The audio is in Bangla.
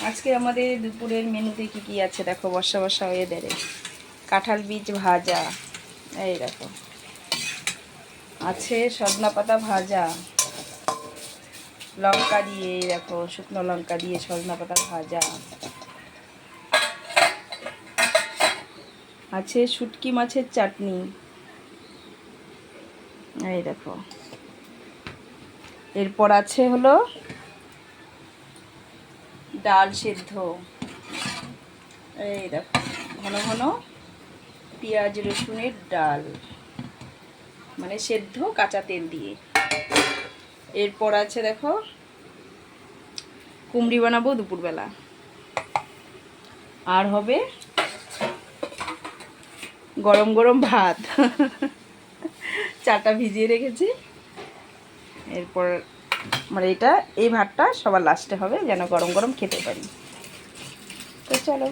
আজকে আমাদের দুপুরের মেনুতে কি কি আছে দেখো, বর্ষা বর্ষা ওয়েদারে। কাঁঠাল বীজ ভাজা, এই দেখো, আছে সজনা পাতা ভাজা, লঙ্কা দিয়ে, এই দেখো শুকনো লঙ্কা দিয়ে সজনা পাতা ভাজা, আছে শুটকি মাছের চাটনি, এই দেখো। এরপর আছে হলো ডাল সেদ্ধ, এই দেখো ঘন ঘন পেঁয়াজ রসুনের ডাল, মানে সেদ্ধ কাঁচা তেল দিয়ে। এরপর আছে দেখো কুমড়ি বানাবো দুপুরবেলা, আর হবে গরম গরম ভাত চাটা ভিজিয়ে রেখেছি। এরপর মানে এই ভাতটা সবার লাস্টে হবে, যেন গরম গরম খেতে পারি। তো চলো।